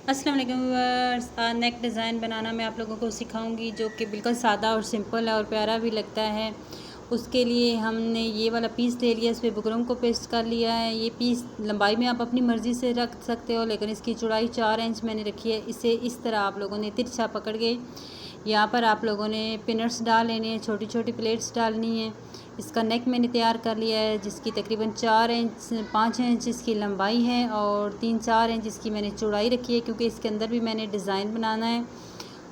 अस्सलाम वालेकुम व्यूअर्स। आज नेक डिज़ाइन बनाना मैं आप लोगों को सिखाऊंगी जो कि बिल्कुल सादा और सिंपल है और प्यारा भी लगता है। उसके लिए हमने ये वाला पीस ले लिया, इस पर बुकरम को पेस्ट कर लिया है। ये पीस लंबाई में आप अपनी मर्ज़ी से रख सकते हो, लेकिन इसकी चौड़ाई 4 इंच मैंने रखी है। इसे इस तरह आप लोगों ने तिरछा पकड़ के यहाँ पर आप लोगों ने पिनट्स डाल लेने हैं, छोटी छोटी प्लेट्स डालनी है। इसका नेक मैंने तैयार कर लिया है, जिसकी तकरीबन 4 इंच 5 इंच इसकी लंबाई है और 3-4 इंच इसकी मैंने चौड़ाई रखी है, क्योंकि इसके अंदर भी मैंने डिज़ाइन बनाना है।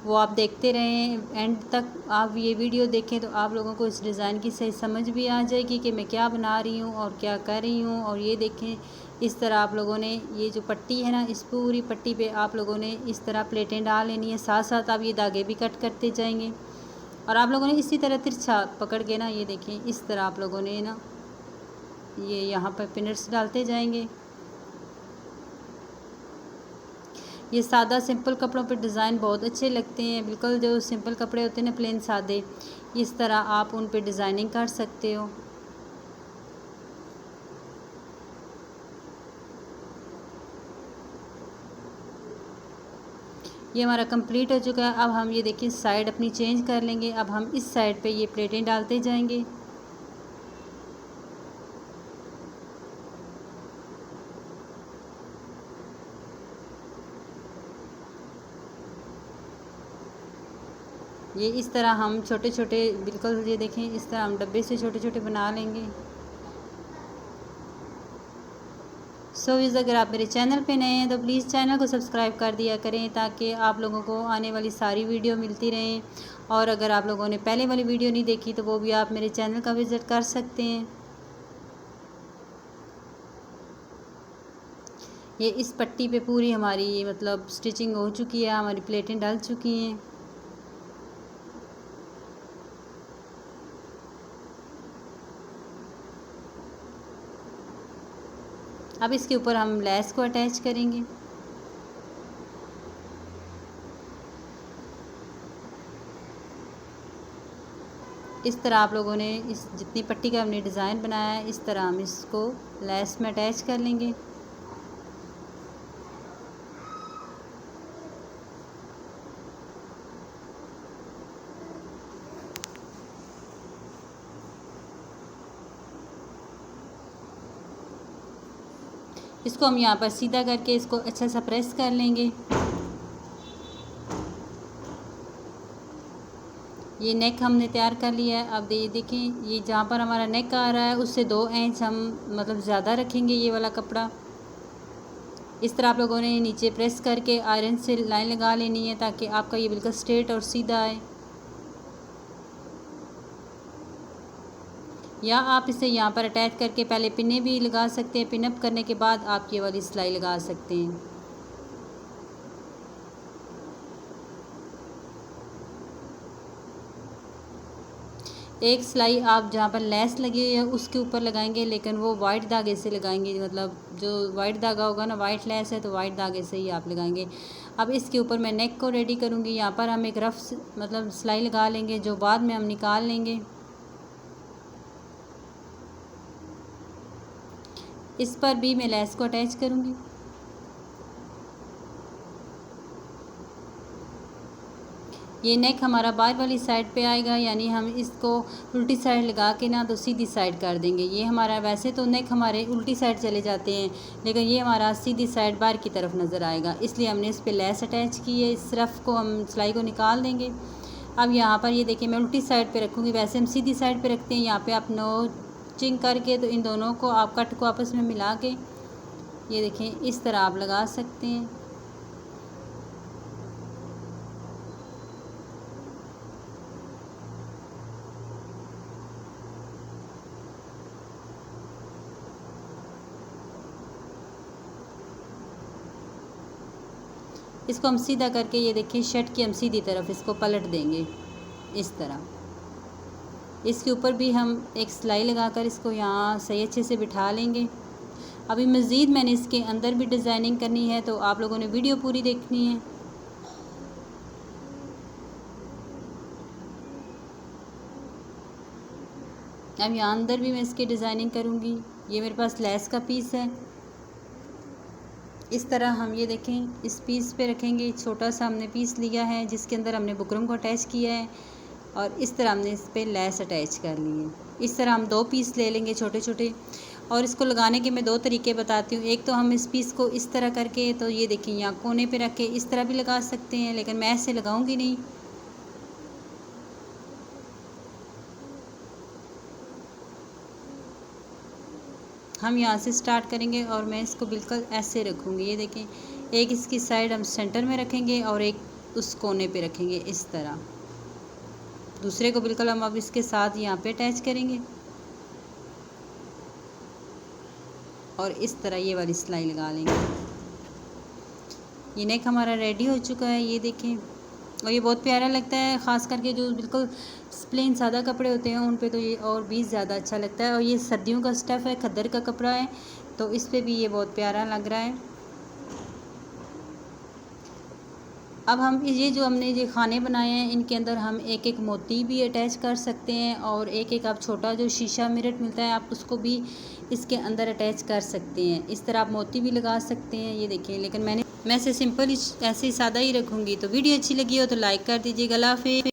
वो आप देखते रहें एंड तक, आप ये वीडियो देखें तो आप लोगों को इस डिज़ाइन की सही समझ भी आ जाएगी कि मैं क्या बना रही हूँ और क्या कर रही हूँ। और ये देखें, इस तरह आप लोगों ने ये जो पट्टी है ना, इस पूरी पट्टी पे आप लोगों ने इस तरह प्लेटें डाल लेनी है। साथ साथ आप ये धागे भी कट करते जाएंगे और आप लोगों ने इसी तरह तिरछा पकड़ के ना, ये देखें इस तरह आप लोगों ने ना ये यहाँ पर पिनट्स डालते जाएंगे। ये सादा सिंपल कपड़ों पे डिज़ाइन बहुत अच्छे लगते हैं, बिल्कुल जो सिंपल कपड़े होते हैं ना, प्लेन सादे, इस तरह आप उन पे डिज़ाइनिंग कर सकते हो। ये हमारा कंप्लीट हो चुका है। अब हम ये देखिए साइड अपनी चेंज कर लेंगे। अब हम इस साइड पे ये प्लेटें डालते जाएंगे। ये इस तरह हम छोटे छोटे, बिल्कुल ये देखें इस तरह हम डब्बे से छोटे छोटे बना लेंगे। अगर आप मेरे चैनल पे नए हैं तो प्लीज़ चैनल को सब्सक्राइब कर दिया करें, ताकि आप लोगों को आने वाली सारी वीडियो मिलती रहें। और अगर आप लोगों ने पहले वाली वीडियो नहीं देखी तो वो भी आप मेरे चैनल का विज़िट कर सकते हैं। ये इस पट्टी पे पूरी हमारी मतलब स्टिचिंग हो चुकी है, हमारी प्लेटें डल चुकी हैं। अब इसके ऊपर हम लेस को अटैच करेंगे। इस तरह आप लोगों ने इस जितनी पट्टी का हमने डिज़ाइन बनाया है, इस तरह हम इसको लेस में अटैच कर लेंगे। इसको हम यहाँ पर सीधा करके इसको अच्छा सा प्रेस कर लेंगे। ये नेक हमने तैयार कर लिया है। अब ये देखें, ये जहाँ पर हमारा नेक आ रहा है उससे 2 इंच हम मतलब ज़्यादा रखेंगे ये वाला कपड़ा। इस तरह आप लोगों ने नीचे प्रेस करके आयरन से लाइन लगा लेनी है, ताकि आपका ये बिल्कुल स्ट्रेट और सीधा आए। या आप इसे यहाँ पर अटैच करके पहले पिने भी लगा सकते हैं, पिन अप करने के बाद आप ये वाली सिलाई लगा सकते हैं। एक सिलाई आप जहाँ पर लेस लगी हुई है उसके ऊपर लगाएंगे, लेकिन वो वाइट धागे से लगाएंगे। मतलब जो वाइट धागा होगा ना, वाइट लेस है तो वाइट धागे से ही आप लगाएंगे। अब इसके ऊपर मैं नेक को रेडी करूँगी। यहाँ पर हम एक रफ मतलब सिलाई लगा लेंगे, जो बाद में हम निकाल लेंगे। इस पर भी मैं लेस को अटैच करूँगी। ये नेक हमारा बाहर वाली साइड पे आएगा, यानी हम इसको उल्टी साइड लगा के ना तो सीधी साइड कर देंगे। ये हमारा वैसे तो नेक हमारे उल्टी साइड चले जाते हैं, लेकिन ये हमारा सीधी साइड बाहर की तरफ नज़र आएगा, इसलिए हमने इस पर लेस अटैच की है। इस रफ को हम सिलाई को निकाल देंगे। अब यहाँ पर ये देखिए मैं उल्टी साइड पर रखूँगी, वैसे हम सीधी साइड पर रखते हैं। यहाँ पर आप नोचिंग करके तो इन दोनों को आप कट को आपस में मिला के ये देखें इस तरह आप लगा सकते हैं। इसको हम सीधा करके ये देखिए शर्ट की हम सीधी तरफ इसको पलट देंगे इस तरह। इसके ऊपर भी हम एक सिलाई लगाकर इसको यहाँ सही अच्छे से बिठा लेंगे। अभी मज़ीद मैंने इसके अंदर भी डिज़ाइनिंग करनी है, तो आप लोगों ने वीडियो पूरी देखनी है। अब यहाँ अंदर भी मैं इसकी डिज़ाइनिंग करूँगी। ये मेरे पास लेस का पीस है, इस तरह हम ये देखें इस पीस पे रखेंगे। छोटा सा हमने पीस लिया है जिसके अंदर हमने बुकरम को अटैच किया है और इस तरह हमने इस पे लेस अटैच कर ली है। इस तरह हम 2 पीस ले लेंगे छोटे छोटे, और इसको लगाने के मैं 2 तरीके बताती हूँ। एक तो हम इस पीस को इस तरह करके, तो ये देखिए यहाँ कोने पे रख के इस तरह भी लगा सकते हैं, लेकिन मैं ऐसे लगाऊंगी नहीं। हम यहाँ से स्टार्ट करेंगे और मैं इसको बिल्कुल ऐसे रखूँगी। ये देखें, एक इसकी साइड हम सेंटर में रखेंगे और एक उस कोने पे रखेंगे इस तरह। दूसरे को बिल्कुल हम अब इसके साथ यहाँ पे अटैच करेंगे और इस तरह ये वाली सिलाई लगा लेंगे। ये नेक हमारा रेडी हो चुका है, ये देखें। और ये बहुत प्यारा लगता है, ख़ास करके जो बिल्कुल प्लेन सादा कपड़े होते हैं उन पे तो ये और भी ज़्यादा अच्छा लगता है। और ये सर्दियों का स्टफ़ है, खद्दर का कपड़ा है, तो इस पे भी ये बहुत प्यारा लग रहा है। अब हम ये जो हमने ये खाने बनाए हैं इनके अंदर हम एक एक मोती भी अटैच कर सकते हैं, और एक एक आप छोटा जो शीशा मिरर मिलता है आप उसको भी इसके अंदर अटैच कर सकते हैं। इस तरह आप मोती भी लगा सकते हैं। ये देखिए, लेकिन मैं ऐसे सिंपल ही ऐसे ही सादा ही रखूँगी। तो वीडियो अच्छी लगी हो तो लाइक कर दीजिएगा। अल्लाह हाफ़िज़।